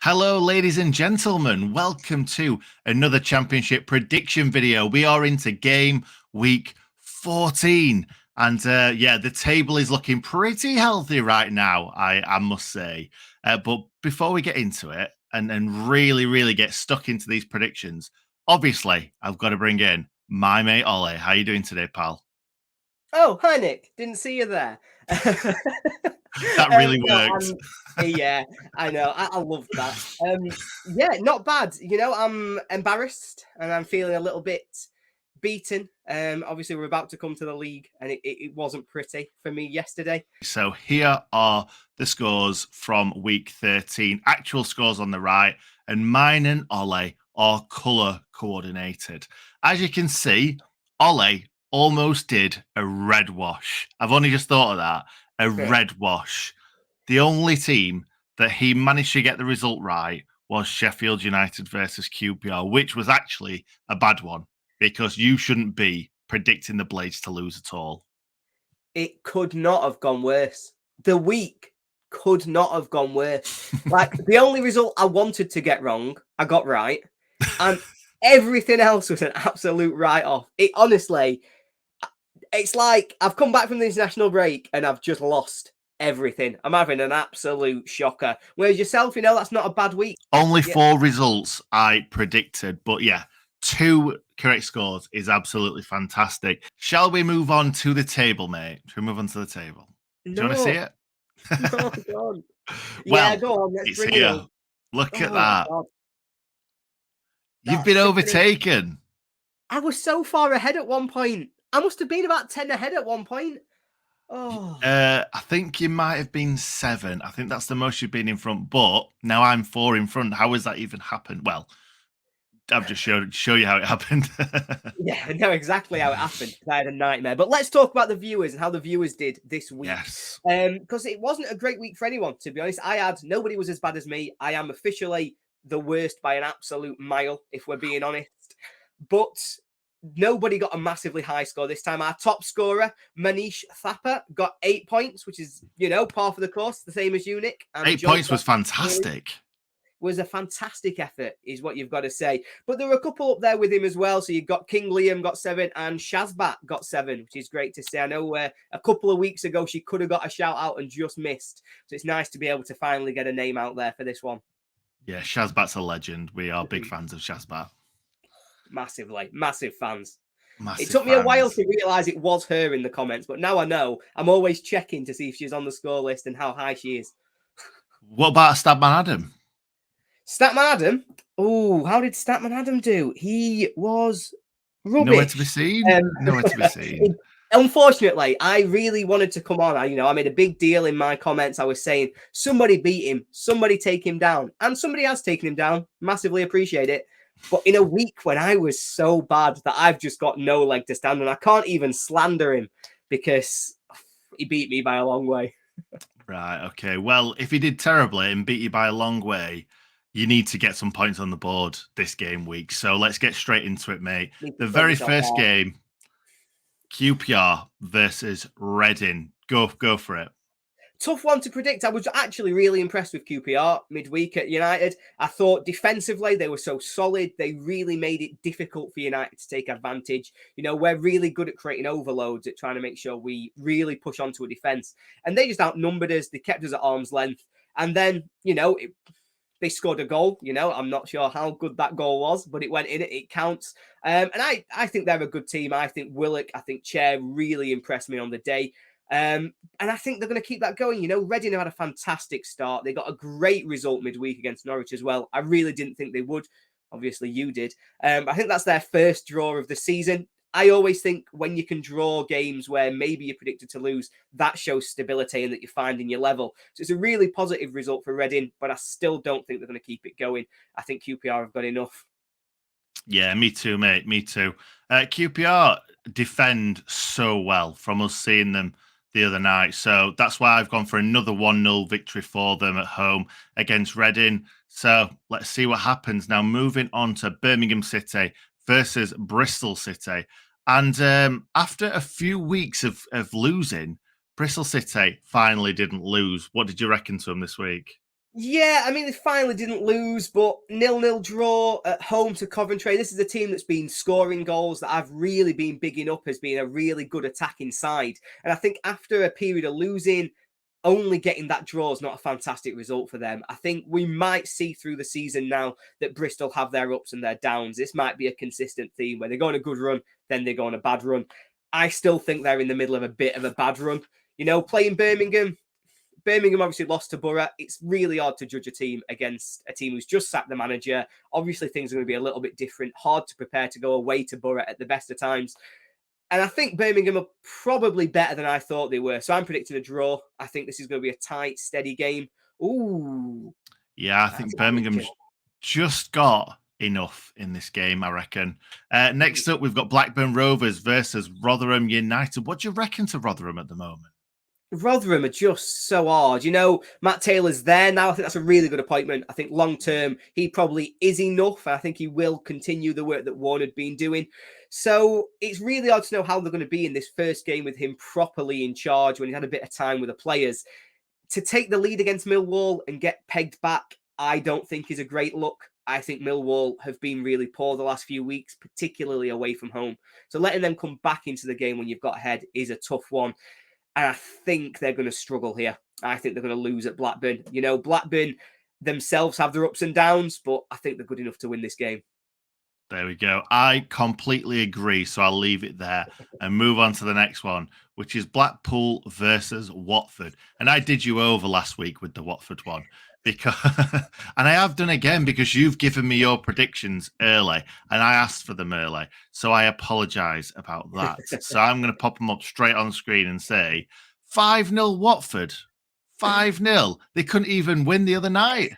Hello, ladies and gentlemen. Welcome to another championship prediction video. We are into game week 14. And the table is looking pretty healthy right now, I must say. But before we get into it and really get stuck into these predictions, obviously, I've got to bring in my mate, Ollie. How you doing today, pal? Oh, hi, Nick. Didn't see you there. That really No, worked. yeah, I know. I love that. Yeah, not bad. I'm embarrassed and I'm feeling a little bit beaten. Obviously, we're about to come to the league, and it wasn't pretty for me yesterday. So here are the scores from week 13. Actual scores on the right, and mine and Ollie are colour coordinated. As you can see, Ollie almost did a red wash. I've only just thought of that. A red wash. The only team that he managed to get the result right was Sheffield United versus QPR, which was actually a bad one because you shouldn't be predicting the Blades to lose at all. It could not have gone worse. The week could not have gone worse. Like, the only result I wanted to get wrong, I got right. And everything else was an absolute write-off. It honestly, it's like I've come back from the international break and I've just lost everything. I'm having an absolute shocker. Whereas yourself, that's not a bad week. Only four results I predicted, but yeah, 2 correct scores is absolutely fantastic. Shall we move on to the table, mate? Shall we move on to the table? Do you want to see it? No, go on. Well, Go on. Let's it's bring here. it up. Look at Oh my that. God. You've been overtaken. I was so far ahead at one point. I must have been about 10 ahead at one point. Oh. I think you might have been 7. I think that's the most you've been in front, but now I'm 4 in front. How has that even happened? Well, I've just show you how it happened. Yeah, I know exactly how it happened. I had a nightmare. But let's talk about the viewers and how the viewers did this week. Yes. Because it wasn't a great week for anyone, to be honest. Nobody was as bad as me. I am officially the worst by an absolute mile, if we're being honest. But nobody got a massively high score this time. Our top scorer, Manish Thapar, got 8 points, which is, par for the course, the same as you, Nick. 8 points was fantastic. Was a fantastic effort, is what you've got to say. But there were a couple up there with him as well. So you've got King Liam got 7 and 𝗍𝗏𝗂 got 7, which is great to see. I know a couple of weeks ago she could have got a shout out and just missed. So it's nice to be able to finally get a name out there for this one. Yeah, 𝗍𝗏𝗂's a legend. We are big fans of 𝗍𝗏𝗂. Massively, massive fans. Massive it took me a while to realise it was her in the comments, but now I know. I'm always checking to see if she's on the score list and how high she is. What about Statman Adam? Statman Adam? Oh, how did Statman Adam do? He was rubbish. Nowhere to be seen. Nowhere to be seen. Unfortunately, I really wanted to come on. I made a big deal in my comments. I was saying, somebody beat him, somebody take him down. And somebody has taken him down. Massively appreciate it. But in a week when I was so bad that I've just got no leg to stand on, I can't even slander him because he beat me by a long way. Right, okay. Well, if he did terribly and beat you by a long way, you need to get some points on the board this game week. So let's get straight into it, mate. The very first game, QPR versus Reading. Go for it. Tough one to predict. I was actually really impressed with QPR midweek at United. I thought defensively they were so solid. They really made it difficult for United to take advantage. We're really good at creating overloads, at trying to make sure we really push onto a defence. And they just outnumbered us. They kept us at arm's length. And then, they scored a goal. I'm not sure how good that goal was, but it went in. It counts. And I think they're a good team. I think 𝗲𝗏𝗂, I think 𝗏𝗏 really impressed me on the day. And I think they're going to keep that going. Reading had a fantastic start. They got a great result midweek against Norwich as well. I really didn't think they would. Obviously, you did. I think that's their first draw of the season. I always think when you can draw games where maybe you're predicted to lose, that shows stability and that you're finding your level. So it's a really positive result for Reading, but I still don't think they're going to keep it going. I think QPR have got enough. Yeah, me too, mate. Me too. QPR defend so well from us seeing them the other night. So that's why I've gone for another 1-0 victory for them at home against Reading. So let's see what happens. Now, moving on to Birmingham City versus Bristol City. And after a few weeks of losing, Bristol City finally didn't lose. What did you reckon to them this week? Yeah, I mean, they finally didn't lose, but 0-0 draw at home to Coventry. This is a team that's been scoring goals that I've really been bigging up as being a really good attacking side. And I think after a period of losing, only getting that draw is not a fantastic result for them. I think we might see through the season now that Bristol have their ups and their downs. This might be a consistent theme where they go on a good run, then they go on a bad run. I still think they're in the middle of a bit of a bad run. You know, playing Birmingham, Birmingham obviously lost to Boro. It's really hard to judge a team against a team who's just sacked the manager. Obviously, things are going to be a little bit different. Hard to prepare to go away to Boro at the best of times. And I think Birmingham are probably better than I thought they were. So I'm predicting a draw. I think this is going to be a tight, steady game. Ooh. Yeah, I think Birmingham's just got enough in this game, I reckon. Next up, we've got Blackburn Rovers versus Rotherham United. What do you reckon to Rotherham at the moment? Rotherham are just so hard. You know, Matt Taylor's there now. I think that's a really good appointment. I think long term, he probably is enough. I think he will continue the work that Warne had been doing. So it's really hard to know how they're going to be in this first game with him properly in charge when he had a bit of time with the players. To take the lead against Millwall and get pegged back, I don't think is a great look. I think Millwall have been really poor the last few weeks, particularly away from home. So letting them come back into the game when you've got ahead is a tough one. And I think they're going to struggle here. I think they're going to lose at Blackburn. You know, Blackburn themselves have their ups and downs, but I think they're good enough to win this game. There we go. I completely agree. So I'll leave it there and move on to the next one, which is Blackpool versus Watford. And I did you over last week with the Watford one because, and I have done again because you've given me your predictions early and I asked for them early. So I apologize about that. So I'm going to pop them up straight on screen and say 5-0 Watford. 5-0. They couldn't even win the other night.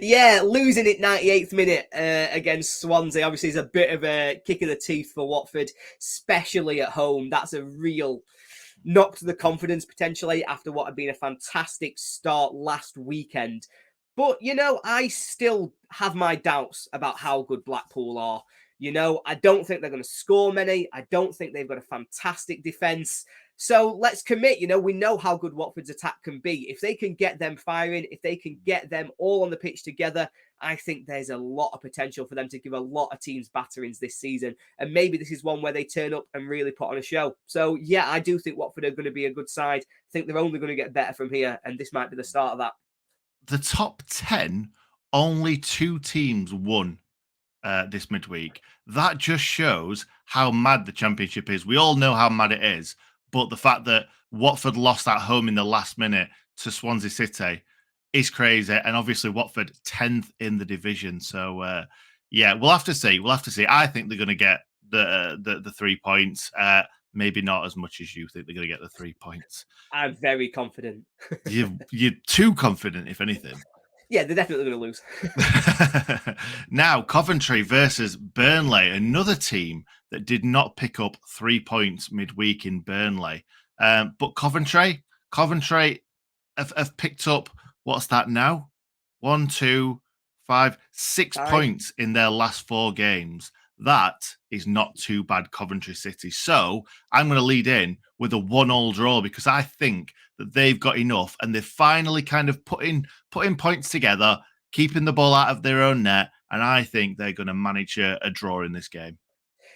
Yeah, losing it 98th minute against Swansea obviously is a bit of a kick in the teeth for Watford, especially at home. That's a real knock to the confidence potentially after what had been a fantastic start last weekend. But, you know, I still have my doubts about how good Blackpool are. You know, I don't think they're going to score many. I don't think they've got a fantastic defence. So let's commit. You know, we know how good Watford's attack can be. If they can get them firing, if they can get them all on the pitch together, I think there's a lot of potential for them to give a lot of teams batterings this season. And maybe this is one where they turn up and really put on a show. So, yeah, I do think Watford are going to be a good side. I think they're only going to get better from here. And this might be the start of that. The top 10, only 2 teams won this midweek. That just shows how mad the championship is. We all know how mad it is, but the fact that Watford lost at home in the last minute to Swansea City is crazy. And obviously Watford 10th in the division. So yeah, we'll have to see. We'll have to see. I think they're going to get the 3 points. Maybe not as much as you think they're going to get the 3 points. I'm very confident. You're too confident, if anything. Yeah, they're definitely going to lose. Now, Coventry versus Burnley, another team that did not pick up 3 points midweek in Burnley. But Coventry have picked up, what's that now? 1, 2, 5, 6 points in their last 4 games. That is not too bad, Coventry City. So I'm going to lead in with a 1-1 draw because I think that they've got enough and they're finally kind of putting points together, keeping the ball out of their own net. And I think they're going to manage a draw in this game.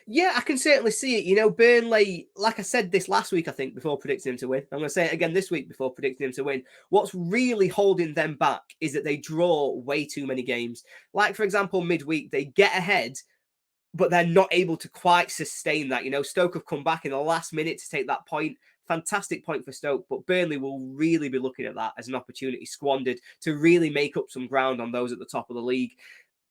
Yeah, I can certainly see it. You know, Burnley, like I said this last week, I think, before predicting him to win. I'm going to say it again this week before predicting him to win. What's really holding them back is that they draw way too many games. Like, for example, midweek, they get ahead, but they're not able to quite sustain that. You know, Stoke have come back in the last minute to take that point. Fantastic point for Stoke, but Burnley will really be looking at that as an opportunity squandered to really make up some ground on those at the top of the league.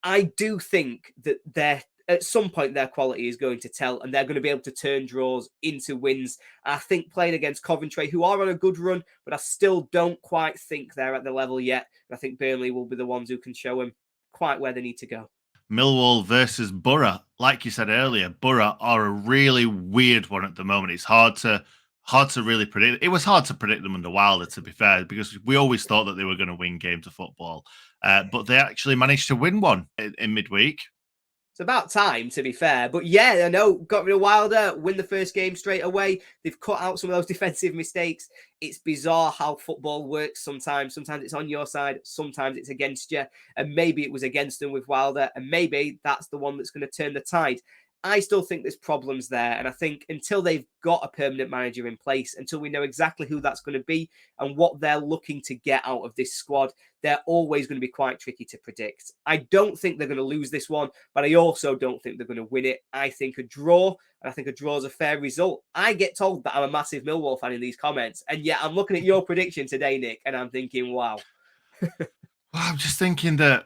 I do think that at some point their quality is going to tell and they're going to be able to turn draws into wins. I think playing against Coventry, who are on a good run, but I still don't quite think they're at the level yet. I think Burnley will be the ones who can show them quite where they need to go. Millwall versus Boro. Like you said earlier, Boro are a really weird one at the moment. It's hard to really predict. It was hard to predict them under Wilder, to be fair, because we always thought that they were going to win games of football. But they actually managed to win one in midweek. It's about time, to be fair. But yeah, I know, got rid of Wilder, win the first game straight away. They've cut out some of those defensive mistakes. It's bizarre how football works sometimes. Sometimes it's on your side, sometimes it's against you. And maybe it was against them with Wilder, and maybe that's the one that's going to turn the tide. I still think there's problems there. And I think until they've got a permanent manager in place, until we know exactly who that's going to be and what they're looking to get out of this squad, they're always going to be quite tricky to predict. I don't think they're going to lose this one, but I also don't think they're going to win it. I think a draw, and I think a draw is a fair result. I get told that I'm a massive Millwall fan in these comments, and yet I'm looking at your prediction today, Nick, and I'm thinking, wow. Well, I'm just thinking that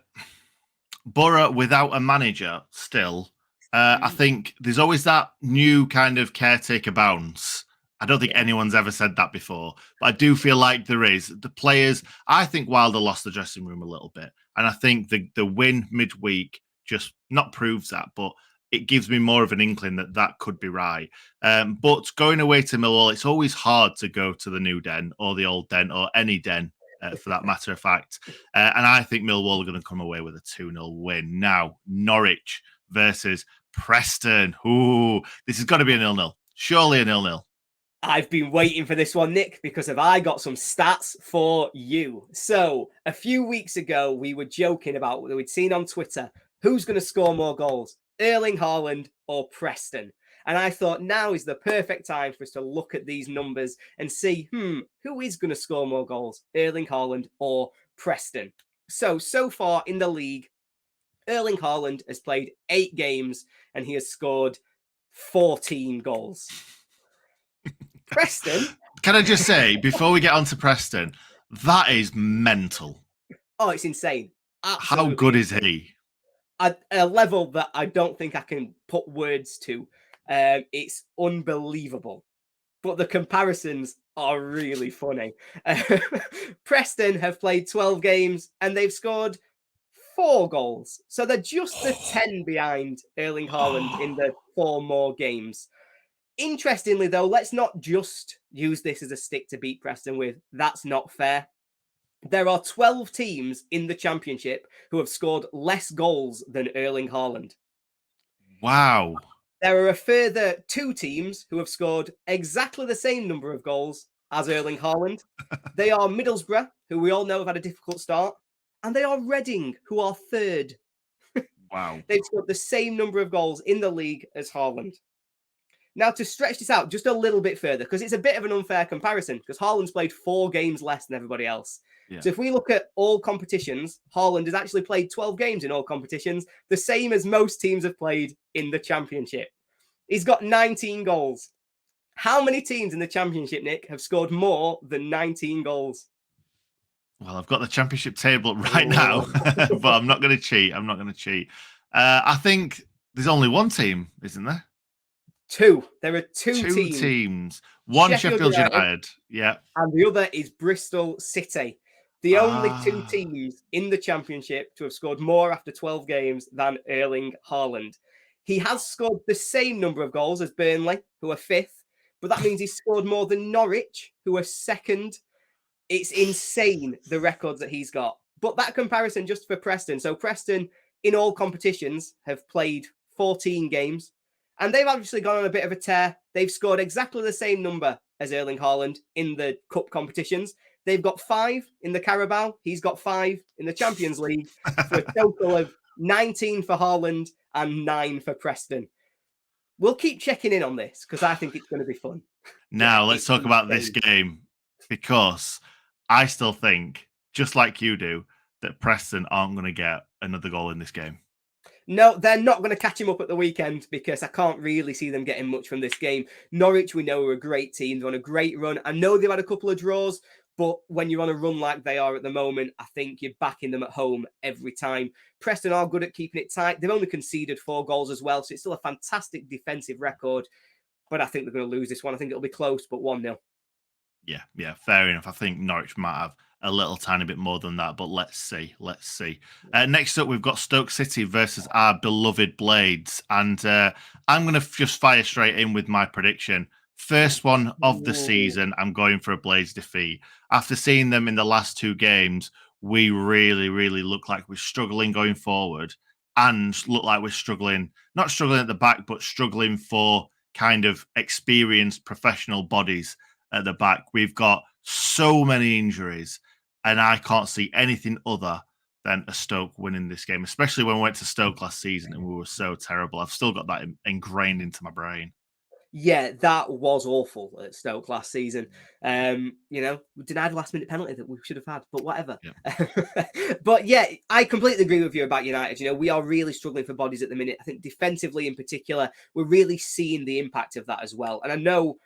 Boro without a manager still, I think there's always that new kind of caretaker bounce. I don't think anyone's ever said that before, but I do feel like there is. The players, I think Wilder lost the dressing room a little bit. And I think the win midweek just not proves that, but it gives me more of an inkling that that could be right. But going away to Millwall, it's always hard to go to the new den or the old den or any den for that matter of fact. And I think Millwall are going to come away with a 2-0 win. Now, Norwich versus Preston. Ooh, this has got to be a 0-0. Surely a 0-0. I've been waiting for this one, Nick, because have I got some stats for you. So a few weeks ago, we were joking about what we'd seen on Twitter. Who's going to score more goals, Erling Haaland or Preston? And I thought now is the perfect time for us to look at these numbers and see, who is going to score more goals, Erling Haaland or Preston? So far in the league, Erling Haaland has played 8 games and he has scored 14 goals. Preston. Can I just say, before we get on to Preston, that is mental. Oh, it's insane. Absolutely. How good is he? At a level that I don't think I can put words to. It's unbelievable. But the comparisons are really funny. Preston have played 12 games and they've scored 4 goals. So they're just the 10 behind Erling Haaland in the 4 more games. Interestingly, though, let's not just use this as a stick to beat Preston with. That's not fair. There are 12 teams in the Championship who have scored less goals than Erling Haaland. Wow. There are a further 2 teams who have scored exactly the same number of goals as Erling Haaland. They are Middlesbrough, who we all know have had a difficult start, and they are Reading, who are 3rd. Wow. They've scored the same number of goals in the league as Haaland. Now, to stretch this out just a little bit further, because it's a bit of an unfair comparison, because Haaland's played 4 games less than everybody else. Yeah. So if we look at all competitions, Haaland has actually played 12 games in all competitions, the same as most teams have played in the Championship. He's got 19 goals. How many teams in the Championship, Nick, have scored more than 19 goals? Well, I've got the Championship table right now, but I'm not going to cheat. I think there's only one team, isn't there? 2. There are 2 teams. One Sheffield United. Yeah. And the other is Bristol City. The only 2 teams in the Championship to have scored more after 12 games than Erling Haaland. He has scored the same number of goals as Burnley, who are 5th, but that means he's scored more than Norwich, who are 2nd. It's insane, the records that he's got. But that comparison just for Preston. So Preston, in all competitions, have played 14 games. And they've obviously gone on a bit of a tear. They've scored exactly the same number as Erling Haaland in the cup competitions. They've got 5 in the Carabao. He's got 5 in the Champions League for a total of 19 for Haaland and 9 for Preston. We'll keep checking in on this because I think it's going to be fun. Now, let's talk about this game because I still think, just like you do, that Preston aren't going to get another goal in this game. No, they're not going to catch him up at the weekend because I can't really see them getting much from this game. Norwich, we know, are a great team. They're on a great run. I know they've had a couple of draws, but when you're on a run like they are at the moment, I think you're backing them at home every time. Preston are good at keeping it tight. They've only conceded 4 goals as well, so it's still a fantastic defensive record. But I think they're going to lose this one. I think it'll be close, but 1-0. Yeah, fair enough. I think Norwich might have a little tiny bit more than that, but let's see. Next up, we've got Stoke City versus our beloved Blades. And I'm going to just fire straight in with my prediction. First one of the season, I'm going for a Blades defeat. After seeing them in the last 2 games, we really look like we're struggling going forward. and look like we're struggling, not struggling at the back, but struggling for kind of experienced professional bodies at the back. We've got so many injuries, and I can't see anything other than a Stoke winning this game, especially when we went to Stoke last season and we were so terrible. I've still got that ingrained into my brain. Yeah, that was awful at Stoke last season. You know, we denied a last-minute penalty that we should have had, but whatever. Yeah. But yeah, I completely agree with you about United. You know, we are really struggling for bodies at the minute. I think defensively in particular, we're really seeing the impact of that as well. And I know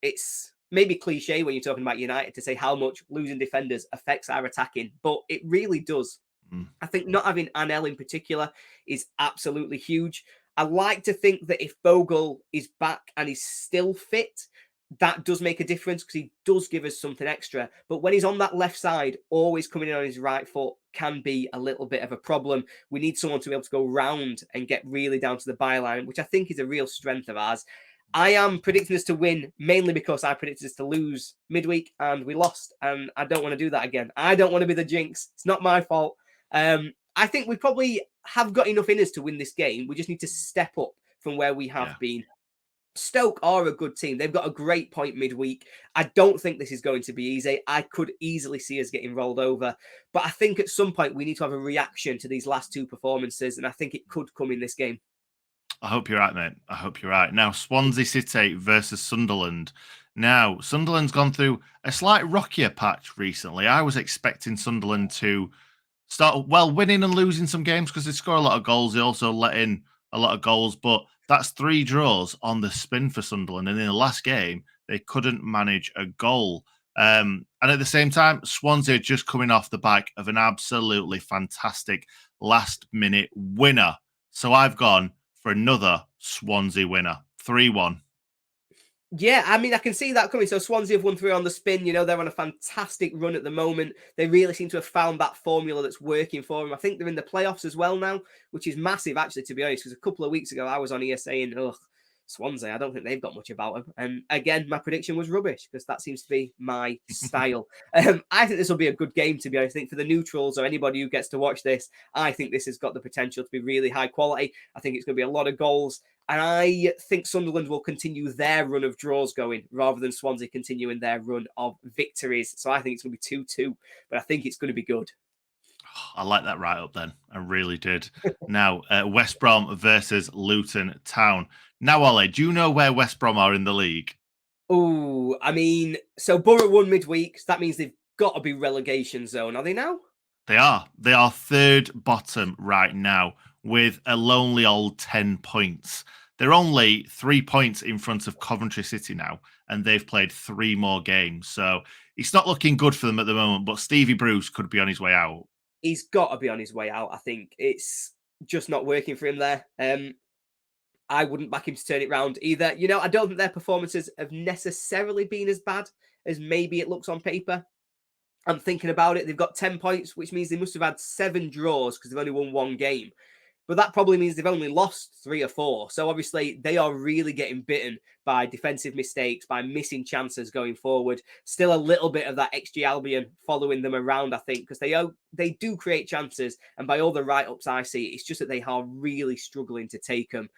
it's maybe cliche when you're talking about United to say how much losing defenders affects our attacking, but it really does. I think not having Anel in particular is absolutely huge. I like to think that if Bogle is back and he's still fit, that does make a difference because he does give us something extra. But when he's on that left side, always coming in on his right foot can be a little bit of a problem. We need someone to be able to go round and get really down to the byline, which I think is a real strength of ours. I am predicting us to win mainly because I predicted us to lose midweek and we lost. And I don't want to do that again. I don't want to be the jinx. It's not my fault. I think we probably have got enough in us to win this game. We just need to step up from where we have been. Stoke are a good team. They've got a great point midweek. I don't think this is going to be easy. I could easily see us getting rolled over. But I think at some point we need to have a reaction to these last two performances. And I think it could come in this game. I hope you're right, mate. I hope you're right. Now, Swansea City versus Sunderland. Now, Sunderland's gone through a slight rockier patch recently. I was expecting Sunderland to start, well, winning and losing some games because they score a lot of goals. They also let in a lot of goals, but that's 3 draws on the spin for Sunderland. And in the last game, they couldn't manage a goal. And at the same time, Swansea are just coming off the back of an absolutely fantastic last-minute winner. So I've gone for another Swansea winner, 3-1. Yeah, I mean, I can see that coming. So Swansea have won 3 on the spin. You know, they're on a fantastic run at the moment. They really seem to have found that formula that's working for them. I think they're in the playoffs as well now, which is massive, actually, to be honest, because a couple of weeks ago, I was on here saying, ugh, Swansea, I don't think they've got much about them. And again, my prediction was rubbish because that seems to be my style. I think this will be a good game, to be honest. I think for the neutrals or anybody who gets to watch this, I think this has got the potential to be really high quality. I think it's going to be a lot of goals. And I think Sunderland will continue their run of draws going rather than Swansea continuing their run of victories. So I think it's going to be 2-2, but I think it's going to be good. I like that right up then. I really did. Now, West Brom versus Luton Town. Now, Ollie, do you know where West Brom are in the league? Oh, I mean, so Boro won midweek. So that means they've got to be relegation zone. Are they now? They are. They are third bottom right now with a lonely old 10 points. They're only 3 points in front of Coventry City now, and they've played 3 more games. So it's not looking good for them at the moment, but Stevie Bruce could be on his way out. He's got to be on his way out, I think. It's just not working for him there. I wouldn't back him to turn it round either. You know, I don't think their performances have necessarily been as bad as maybe it looks on paper. I'm thinking about it. They've got 10 points, which means they must have had 7 draws because they've only won 1 game. But that probably means they've only lost 3 or 4. So obviously they are really getting bitten by defensive mistakes, by missing chances going forward. Still a little bit of that 𝐍𝐨𝐫𝐝 following them around, I think, because they do create chances. And by all the write-ups I see, it's just that they are really struggling to take them.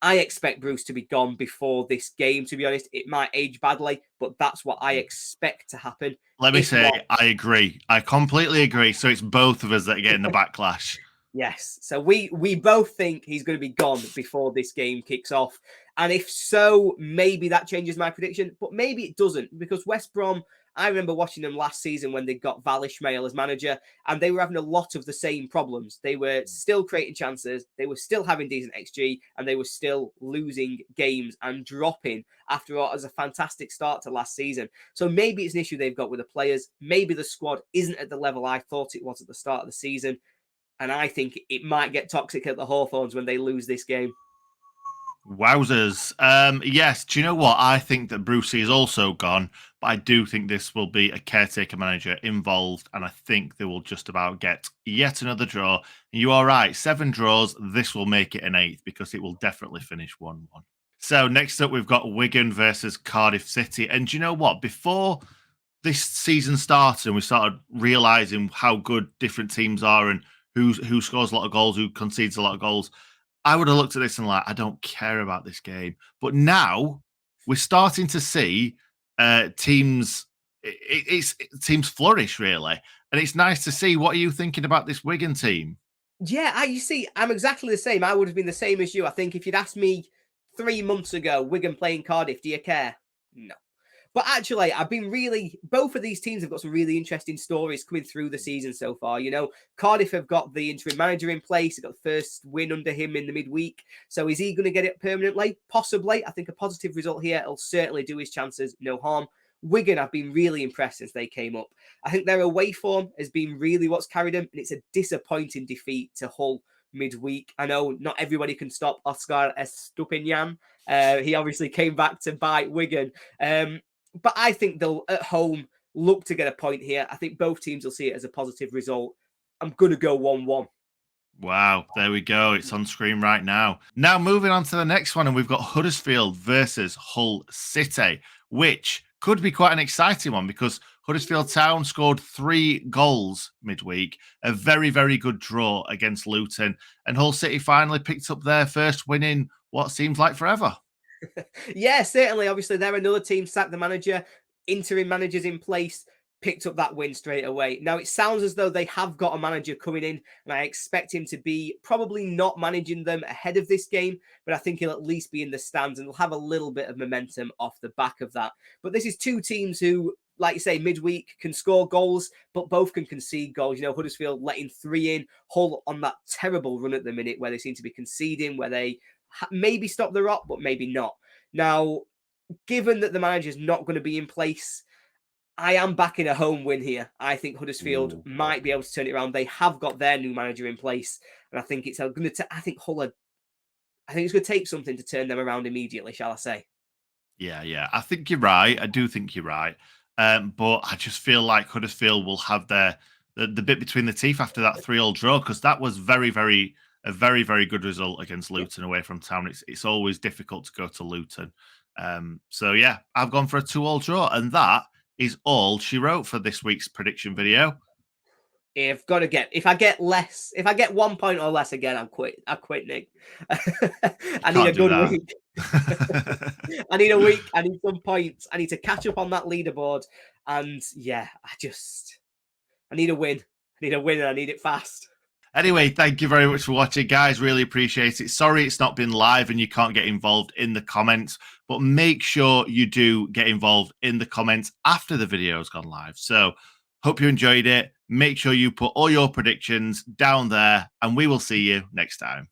I expect Bruce to be gone before this game, to be honest. It might age badly, but that's what I expect to happen. Let me say, I agree. I completely agree. So it's both of us that are getting the backlash. Yes. So we both think he's going to be gone before this game kicks off. And if so, maybe that changes my prediction, but maybe it doesn't because West Brom, I remember watching them last season when they got 𝗟𝗏𝗂 as manager and they were having a lot of the same problems. They were still creating chances. They were still having decent XG and they were still losing games and dropping after what was a fantastic start to last season. So maybe it's an issue they've got with the players. Maybe the squad isn't at the level I thought it was at the start of the season. And I think it might get toxic at the Hawthorns when they lose this game. Wowzers. Yes, do you know what? I think that Brucey is also gone, but I do think this will be a caretaker manager involved, and I think they will just about get yet another draw. And you are right, 7 draws. This will make it an 8th because it will definitely finish 1-1. So next up, we've got Wigan versus Cardiff City. And do you know what? Before this season started and we started realising how good different teams are and who scores a lot of goals, who concedes a lot of goals, I would have looked at this and like, I don't care about this game. But now we're starting to see teams teams flourish, really. And it's nice to see. What are you thinking about this Wigan team? Yeah, you see, I'm exactly the same. I would have been the same as you. I think if you'd asked me 3 months ago, Wigan playing Cardiff, do you care? No. But actually, both of these teams have got some really interesting stories coming through the season so far. You know, Cardiff have got the interim manager in place. They've got the first win under him in the midweek. So is he going to get it permanently? Possibly. I think a positive result here will certainly do his chances no harm. Wigan have been really impressed since they came up. I think their away form has been really what's carried them, and it's a disappointing defeat to Hull midweek. I know not everybody can stop 𝗍𝗶𝗂𝗃. He obviously came back to bite Wigan. But I think they'll, at home, look to get a point here. I think both teams will see it as a positive result. I'm going to go 1-1. Wow, there we go. It's on screen right now. Now moving on to the next one, and we've got Huddersfield versus Hull City, which could be quite an exciting one because Huddersfield Town scored 3 goals midweek, a very, very good draw against Luton, and Hull City finally picked up their first win in what seems like forever. Yeah, certainly. Obviously, they're another team, sacked the manager, interim managers in place, picked up that win straight away. Now, it sounds as though they have got a manager coming in, and I expect him to be probably not managing them ahead of this game, but I think he'll at least be in the stands and they'll have a little bit of momentum off the back of that. But this is two teams who, like you say, midweek can score goals, but both can concede goals. You know, Huddersfield letting 3 in, Hull on that terrible run at the minute where they seem to be conceding, where they maybe stop the rot, but maybe not. Now, given that the manager's not going to be in place, I am backing a home win here. I think Huddersfield might be able to turn it around. They have got their new manager in place, and I think it's going to. I think it's going to take something to turn them around immediately. Shall I say? Yeah. I think you're right. I do think you're right. But I just feel like Huddersfield will have the bit between the teeth after that 3-3 draw, because that was a very, very good result against Luton away from town. It's always difficult to go to Luton. So yeah, I've gone for a 2-2 draw, and that is all she wrote for this week's prediction video. If I get 1 point or less again, I quit, Nick. I need a good week. I need a week. I need some points. I need to catch up on that leaderboard. And yeah, I need a win. I need a win and I need it fast. Anyway, thank you very much for watching, guys. Really appreciate it. Sorry it's not been live and you can't get involved in the comments, but make sure you do get involved in the comments after the video's gone live. So hope you enjoyed it. Make sure you put all your predictions down there, and we will see you next time.